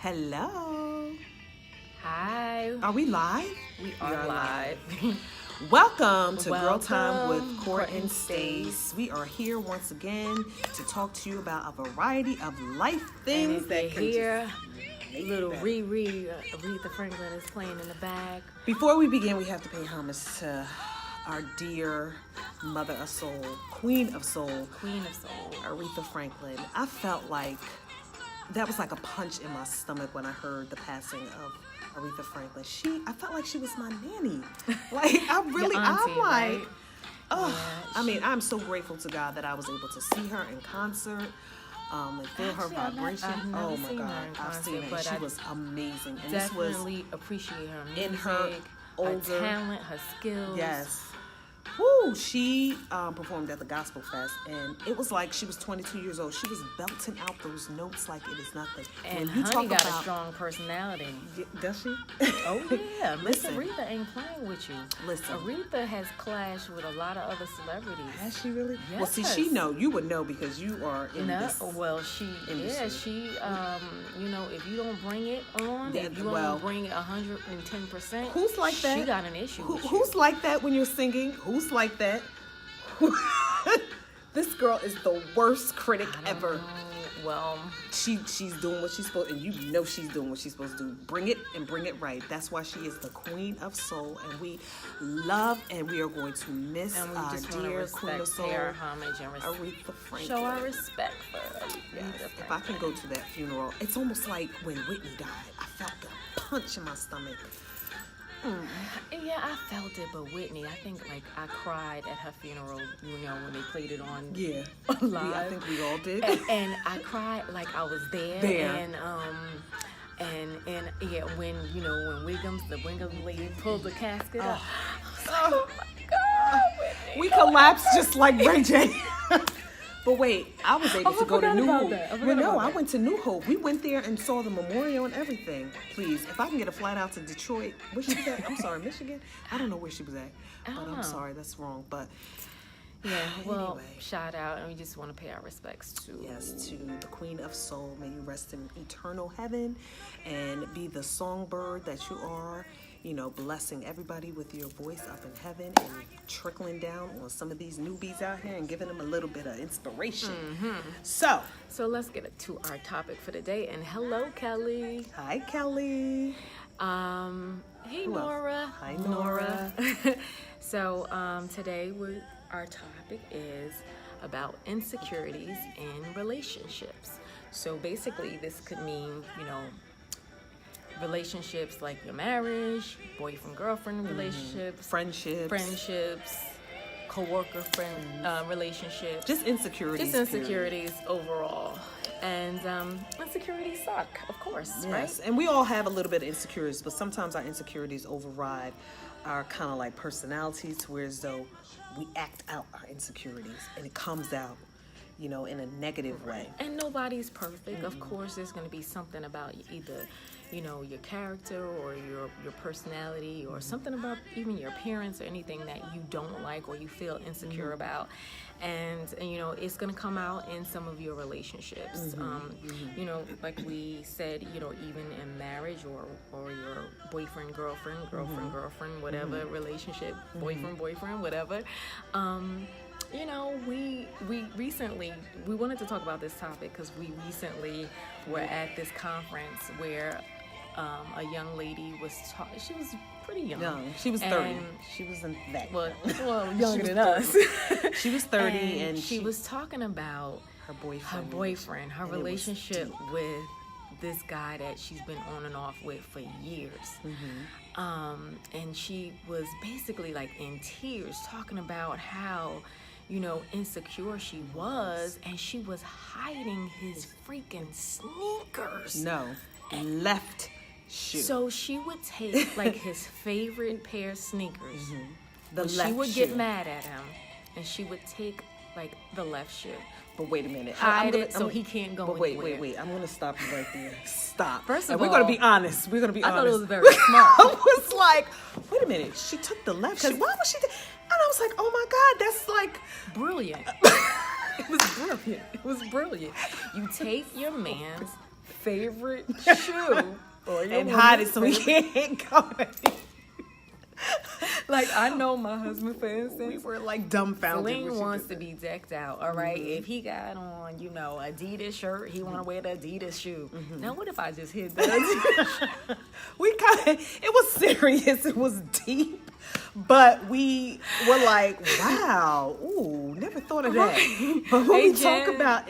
Hello. Hi. Are we live? We are live. Welcome to Girl Time with Welcome, Court Court and and Stace. We are here once again to talk to you about a variety of life And things if that you can hear just little better. Aretha Franklin is playing in the back. Before we begin, we have to pay homage to our dear mother of soul, queen of soul, Queen of Soul. Aretha Franklin. I felt like that was like a punch in my stomach when I heard the passing of Aretha Franklin. I felt like she was my nanny. Like, Your auntie, I'm like, right? oh, Yeah, I mean, I'm so grateful to God that I was able to see her in concert and feel her Actually, vibration. I've never Oh my seen God, her in I've concert, seen her. but She I was amazing. And this Definitely appreciate her music, in her older- talent, her skills. yes. Woo! She performed at the Gospel Fest, and it was like she was 22 years old. She was belting out those notes like it is nothing. And When you Honey talk got about, a strong personality. does she? Oh yeah, Miss Listen. Aretha ain't playing with you. Listen. Aretha has clashed with a lot of other celebrities. Has she really? Well, see, Yes. she know. You would know because you are in No, this. well, she, industry. you know, if you don't bring it on, Yeah, if you well, don't bring it 110%, Who's like that? She got an issue with you. Who's like that when you're singing? Who's like that? This girl is the worst critic I don't ever. know. Well, She's doing what she's supposed, and you know she's doing what she's supposed to do. Bring it and bring it right. That's why she is the queen of soul, and we love and we are going to miss and we our just want to dear queen of respect, soul, pay our homage, and Aretha Franklin. show our respect for Aretha Yes. If I Franklin. can go to that funeral, it's almost like when Whitney died. I felt the punch in my stomach. Yeah, I felt it, but Whitney, I think like I cried at her funeral, you know, when they played it on Yeah, live. I think we all did. and I cried like I was there. And yeah, when you know when the Wiggums lady pulled the casket up, I was like, oh my God, Whitney. We collapsed just like Ray J. But wait, I was able Oh, to I go to forgot New about Hope. that. I Well, forgot no, about I that. went to New Hope. We went there and saw the memorial and everything. Please, if I can get a flight out to Detroit, where she was at? I'm sorry, Michigan. I don't know where she was at, but don't I'm know. sorry, that's wrong. But Yeah, well, Anyway. shout out, and we just want to pay our respects to yes, to the Queen of Soul, may you rest in eternal heaven and be the songbird that you are. You know, blessing everybody with your voice up in heaven and trickling down on some of these newbies out here and giving them a little bit of inspiration. So, So let's get to our topic for the day. And hello, Kelly. hi, Kelly. Hey, Who else? Nora. Hi, Nora. So today our topic is about insecurities in relationships. So basically, this could mean, you know, relationships like your marriage, boyfriend-girlfriend relationships, Friendships. co-worker friend relationships. Just insecurities. Just insecurities overall. And insecurities suck, of course, Period. Yes, right? and we all have a little bit of insecurities, but sometimes our insecurities override our kind of like personalities to where as though we act out our insecurities and it comes out, you know, in a negative way. And nobody's perfect. Of course, there's going to be something about either, you know, your character or your personality or something about even your appearance or anything that you don't like or you feel insecure about. And, you know, it's going to come out in some of your relationships. You know, like we said, you know, even in marriage or your boyfriend, girlfriend, whatever relationship, boyfriend, whatever. You know, we recently, we wanted to talk about this topic because we recently were at this conference where a young lady was talking. She was pretty young. She was 30. And- She wasn't that Well, young. younger than us. She was 30 and she was talking about her her boyfriend. boyfriend, her and it was relationship deep. with this guy that she's been on and off with for years. And she was basically like in tears talking about how, you know, insecure she was, and she was hiding his freaking sneakers. No, left shoe. So she would take like his favorite pair of sneakers. the When left she would shoe. get mad at him, and she would take like the left shoe, But wait a minute. hide it so he can't go But wait, anywhere. wait. I'm gonna stop you right there. Stop. First of and we're gonna all, be honest. We're gonna be I honest. thought it was very smart. I was like, wait a minute. She took the left. Why was she? And I was like, oh my God, that's like Brilliant. It was brilliant. It was brilliant. You take your man's favorite shoe or your and hide it woman's so we favorite- can't go. Like, I know my husband, for instance. We were like dumbfounded. when Celine she wants did to be decked out, all right? If he got on, Adidas shirt, he want to wear the Adidas shoe. Now, what if I just hid the Adidas that. We kind of, it was serious. It was deep. But we were like, wow, ooh, never thought of that. But when Hey, we talk Jen. about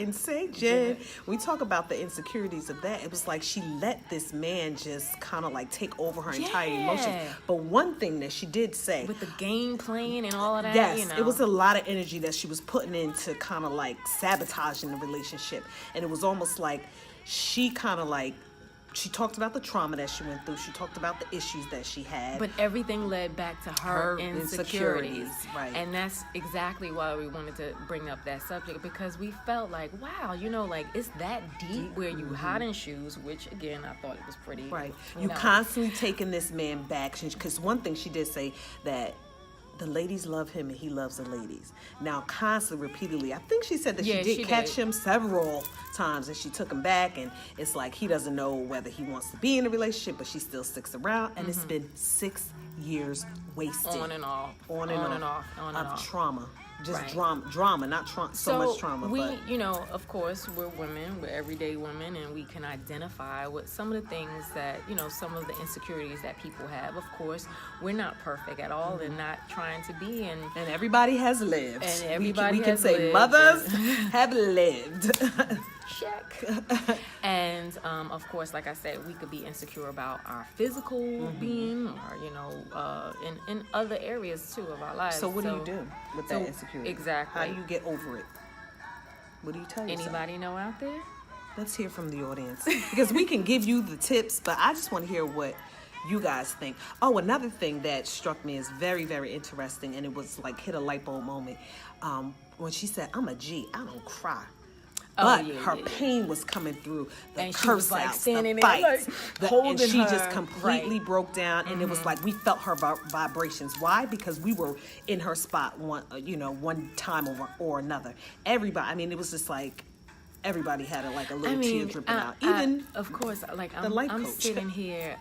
Jen, we talk about the insecurities of that. It was like she let this man just kind of like take over her entire emotions. Yeah. But one thing that she did say, with the game playing and all of that? yes, it was a lot of energy that she was putting into kind of like sabotaging the relationship. And it was almost like she kind of like, she talked about the trauma that she went through. She talked about the issues that she had. But everything led back to her insecurities. Right. And that's exactly why we wanted to bring up that subject, because we felt like, wow, like it's that deep where you hiding shoes, which again, I thought it was pretty. Right. You constantly taking this man back. Because one thing she did say that the ladies love him and he loves the ladies. Now, constantly, repeatedly, I think she said that Yeah, she she did catch did. him several times and she took him back, and it's like he doesn't know whether he wants to be in a relationship, but she still sticks around, and it's been 6 years wasted. On and off. On and off. Trauma. Just Right. drama, not so much trauma. We, but of course, we're women, we're everyday women, and we can identify with some of the things that, some of the insecurities that people have. Of course, we're not perfect at all and not trying to be. And everybody has lived. And everybody we can has say lived. mothers have lived. check. And, of course, like I said, we could be insecure about our physical being or, in other areas, too, of our lives. So what do you do with that insecurity? Exactly. How do you get over it? What do you tell yourself? Anybody know out there? Let's hear from the audience. Because we can give you the tips, but I just want to hear what you guys think. Oh, another thing that struck me is very, very interesting, and it was like hit a light bulb moment. When she said, I'm a G, I don't cry. But her pain was coming through the and curse she was like outs, standing the there, fights, like, holding and she her. just completely Right. broke down. And it was like we felt her vibrations. Why? Because we were in her spot one time or another. Everybody. I mean, it was just like everybody had a little tear dripping out. Even of course, like the life I'm coach. sitting here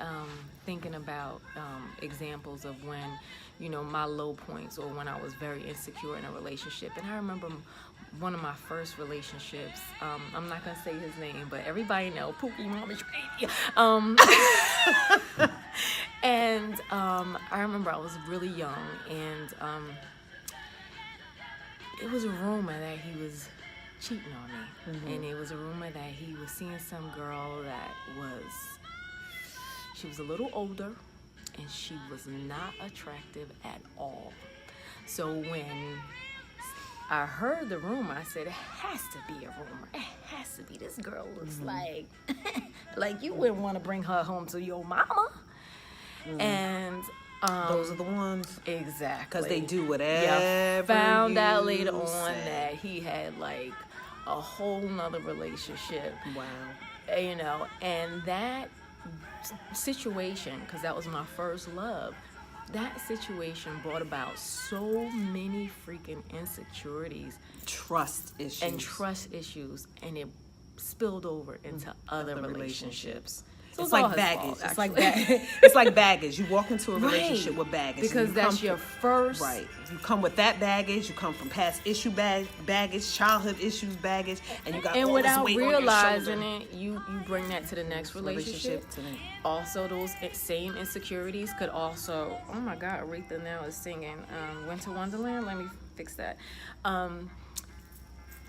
thinking about examples of when my low points or when I was very insecure in a relationship. And I remember one of my first relationships. I'm not gonna say his name, but everybody know Pookie Mama Trade. And I remember I was really young, and it was a rumor that he was cheating on me, and it was a rumor that he was seeing some girl that she was a little older, and she was not attractive at all. So when I heard the rumor, I said, it has to be a rumor. It has to be. This girl looks like you wouldn't want to bring her home to your mama. And those are the ones. exactly. Because they do whatever. Found out later you on say. that he had like a whole nother relationship. Wow. And that situation, because that was my first love, that situation brought about so many freaking insecurities, Trust issues. and it spilled over into other relationships. So It's all like his baggage. fault, It's like actually. it's like baggage. You walk into a relationship with baggage. Because You that's come your first. Right. You come with that baggage. You come from past issue baggage, childhood issues baggage, and you got And all without this weight on your realizing shoulder. it, you bring that to the next relationship. Also, those same insecurities could also. Oh my God, Aretha now is singing "Winter Wonderland." Let me fix that.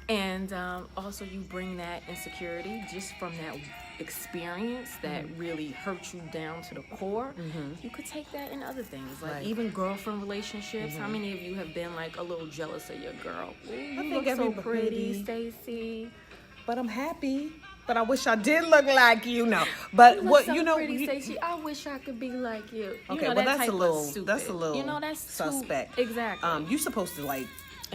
And also, you bring that insecurity just from that experience that really hurt you down to the core. You could take that in other things, like even girlfriend relationships. How many of you have been like a little jealous of your girl? Ooh, you look so pretty, Stacey. But I'm happy. But I wish I did look like you. No. But You what look so you pretty, Stacey. I wish I could be like you. Okay, You know, well that that's type a of little stupid. that's a little that's suspect. Exactly. You're supposed to like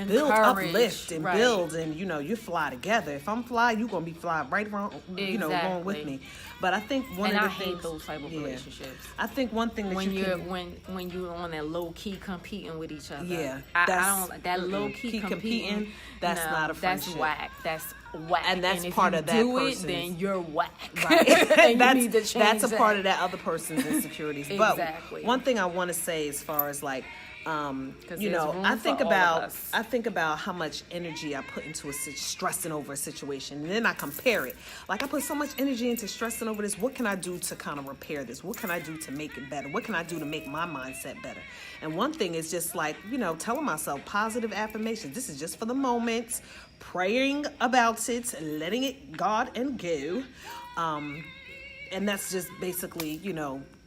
build, Encourage, uplift, and right. build, and you fly together. If I'm fly, you're gonna be fly right around, along with me. But I think one of the things, hate those type of relationships. I think one thing that when you're on that low key competing with each other. Yeah, I don't that low key competing. That's not a friendship. That's whack. That's whack. And that's if part you of that do person's. it, then you're whack. Right. And you need to change that's a that. part of that other person's insecurities. Exactly. But one thing I want to say, as far as like, there's room I for think all about of us. I think about how much energy I put into stressing over a situation, and then I compare it. Like, I put so much energy into stressing over this. What can I do to kind of repair this? What can I do to make it better? What can I do to make my mindset better? And one thing is just like, telling myself positive affirmations. This is just for the moment, praying about it, letting it God and go. And that's just basically,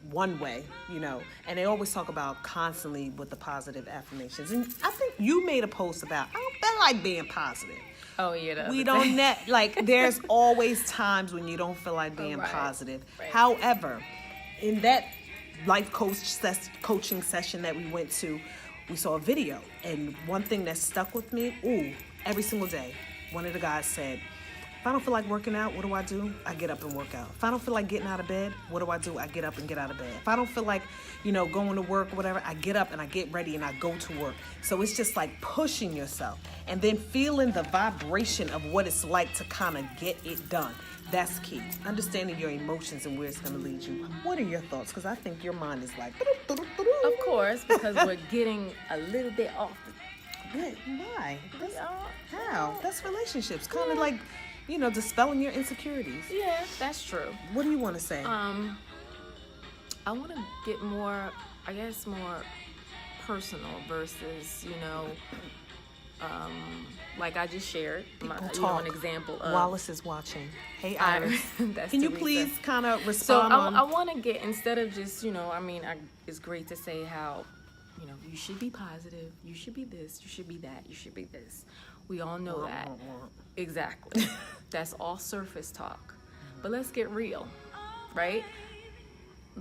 one way, and they always talk about constantly with the positive affirmations. And I think you made a post about, I don't feel like being positive. Oh, yeah. We don't there's always times when you don't feel like being Right. positive. Right. However, in that life coaching session that we went to, we saw a video, and one thing that stuck with me, every single day, one of the guys said, if I don't feel like working out, what do? I get up and work out. If I don't feel like getting out of bed, what do? I get up and get out of bed. If I don't feel like, going to work or whatever, I get up and I get ready and I go to work. So it's just like pushing yourself and then feeling the vibration of what it's like to kind of get it done. That's key. Understanding your emotions and where it's going to lead you. What are your thoughts? Because I think your mind is like... Of course, because we're getting a little bit off. Why? How? That's relationships. Kind of like... dispelling your insecurities. Yeah, that's true. What do you want to say? I want to get more personal versus, like I just shared, an example of... Wallace is watching. Hey, Iris. That's Can you Teresa. please kind of So respond I want to get, instead of just, it's great to say how, you should be positive, you should be this, you should be that, you should be this. We all know that. Exactly. That's all surface talk. But let's get real, right?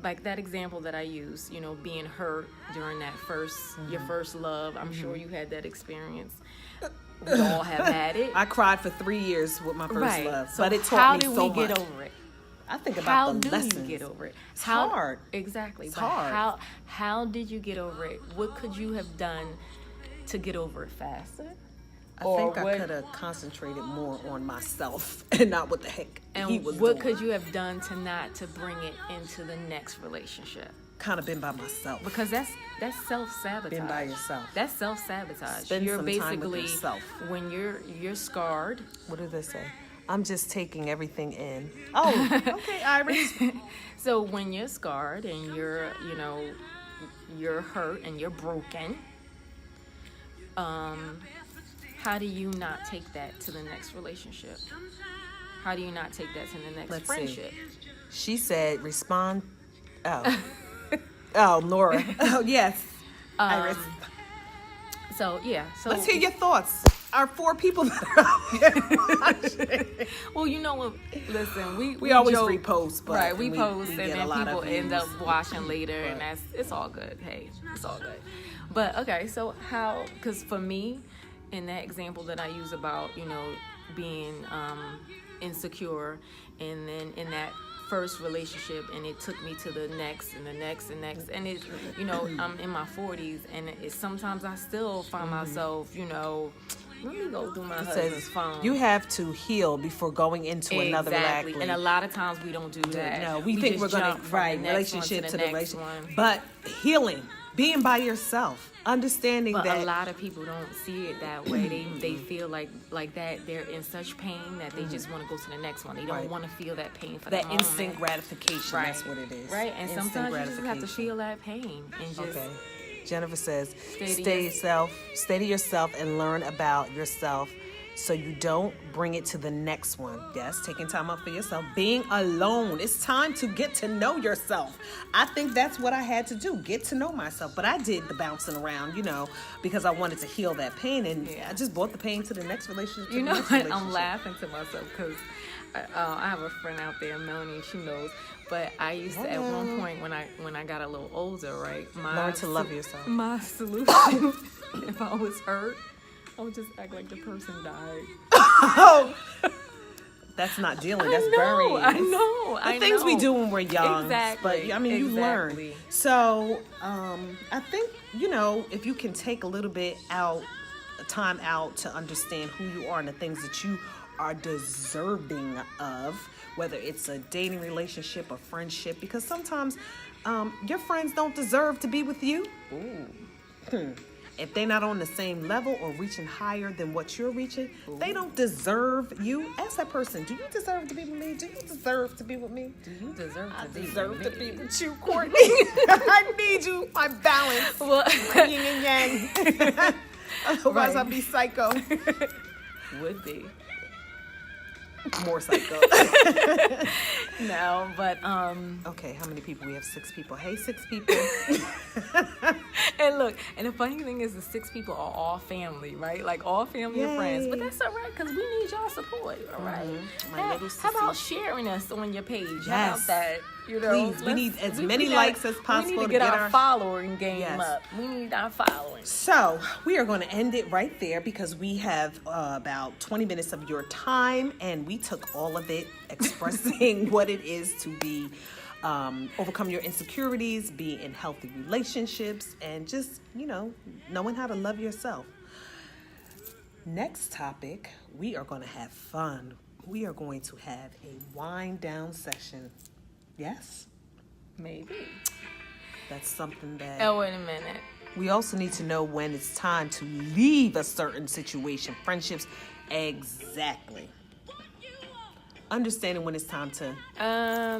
Like that example that I use, being hurt during that your first love. I'm sure you had that experience. We all have had it. I cried for 3 years with my first love, So but it taught me so much. How did we get over it? I think about the lessons. How do you get over it? It's hard. Exactly. It's hard. How did you get over it? What could you have done to get over it faster? I think I could have concentrated more on myself and not what the heck he was doing. What could you have done to bring it into the next relationship? Kind of been by myself. Because that's self-sabotage. Been by yourself. That's self-sabotage. Spend You're some basically, time with yourself. When you're scarred. What did they say? I'm just taking everything in. Oh, okay, Iris. So when you're scarred and you're hurt and you're broken, how do you not take that to the next relationship? How do you not take that to the next friendship? See. She said, respond. Oh, Nora. Oh, yes. Iris. So, yeah. So let's hear your thoughts. Our 4 people that are out there watching. Well, you know what? Listen, we always joke, repost, but right? We post, we and get a then lot people of end up views. watching later, and it's all good. Hey, it's all good. But okay, so because for me, in that example that I use about being insecure, and then in that first relationship, and it took me to the next and the next and next, and it I'm in my 40s, and sometimes I still find myself let me go through my husband's phone. You have to heal before going into another relationship. And a lot of times we don't do that. No, we think we're going to relationship to the relationship. But healing, being by yourself, understanding but that a lot of people don't see it that way. They feel like that they're in such pain that they just want to go to the next one. They don't want to feel that pain for that instant gratification. Right. That's what it is. Right, and sometimes you just have to feel that pain and just. Okay. Jennifer says, stay to yourself and learn about yourself so you don't bring it to the next one. Yes, taking time out for yourself. Being alone. It's time to get to know yourself. I think that's what I had to do, get to know myself. But I did the bouncing around, because I wanted to heal that pain. And I just brought the pain to the next relationship. I'm laughing to myself because I have a friend out there, Melanie, she knows. But I used to, at one point when I got a little older, right? Learn to love yourself. My solution, if I was hurt, I'll just act like the person died. Oh, that's not dealing. That's burying. I know. The things we do when we're young. Exactly. But I mean, you learn. So, I think, if you can take a little bit time out to understand who you are and the things that you are deserving of, whether it's a dating relationship or friendship, because sometimes your friends don't deserve to be with you. Ooh. If they're not on the same level or reaching higher than what you're reaching, they don't deserve you. Ask that person, do you deserve to be with me? Do you deserve to be with me? Do you deserve to be to be with you, Courtney. I need you, my balance. Well, my yin and yang. Otherwise, I'll be psycho. Would be. More psycho. No, but okay, how many people? We have 6 people. Hey, 6 people. And look, and the funny thing is the 6 people are all family, right? Like all family and friends. But that's all right, because we need y'all support, all right? How about sharing us on your page? Yes. How about that? Please, we need as many likes as possible. We need to get our following game up. We need our following. So we are going to end it right there because we have about 20 minutes of your time, and we took all of it expressing what it is to be overcome your insecurities, be in healthy relationships, and just knowing how to love yourself. Next topic, we are going to have fun. We are going to have a wind down session. Yes? Maybe. That's something that... Oh, wait a minute. We also need to know when it's time to leave a certain situation. Friendships, exactly. Understanding when it's time to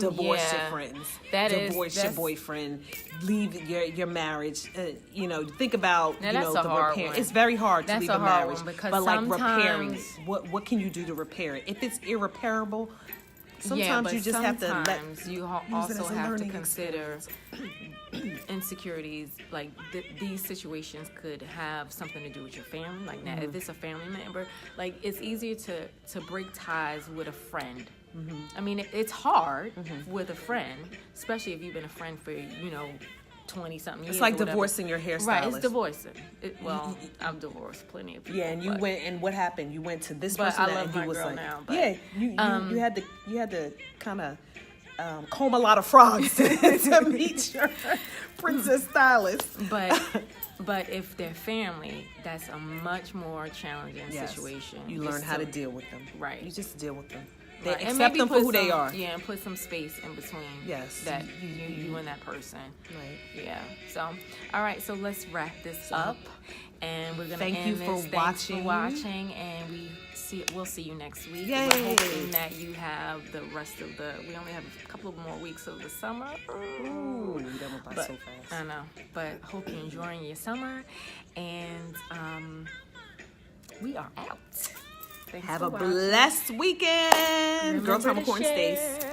divorce your friends, divorce your boyfriend, leave your marriage. Think about the repairing. It's very hard to leave a marriage, but like repairing it. What can you do to repair it? If it's irreparable, sometimes you just have to let. You also have to consider insecurities. Like these situations could have something to do with your family. Like now, if it's a family member, like it's easier to break ties with a friend. Mm-hmm. I mean, it's hard with a friend, especially if you've been a friend for 20-something years. It's like divorcing your hairstylist. Right, it's divorcing. I've divorced plenty of people. Yeah, and you went, and what happened? You went to this person, and he was like, now, you had to kind of comb a lot of frogs to meet your princess stylist. But if they're family, that's a much more challenging situation. You learn how to deal with them. Right. You just deal with them. Right. Accept them for who they are. Yeah, and put some space in between. Yes. That you and that person. Right. Yeah. So, all right. So let's wrap this up, and we're gonna Thank you for watching. And we'll see you next week. Yay. We're hoping that you have the rest of we only have a couple of more weeks of the summer. Ooh, that went by so fast. I know, but hope you're enjoying your summer, and we are out. Thanks have a blessed weekend. Remember Girl Time to McCoy share. Stace.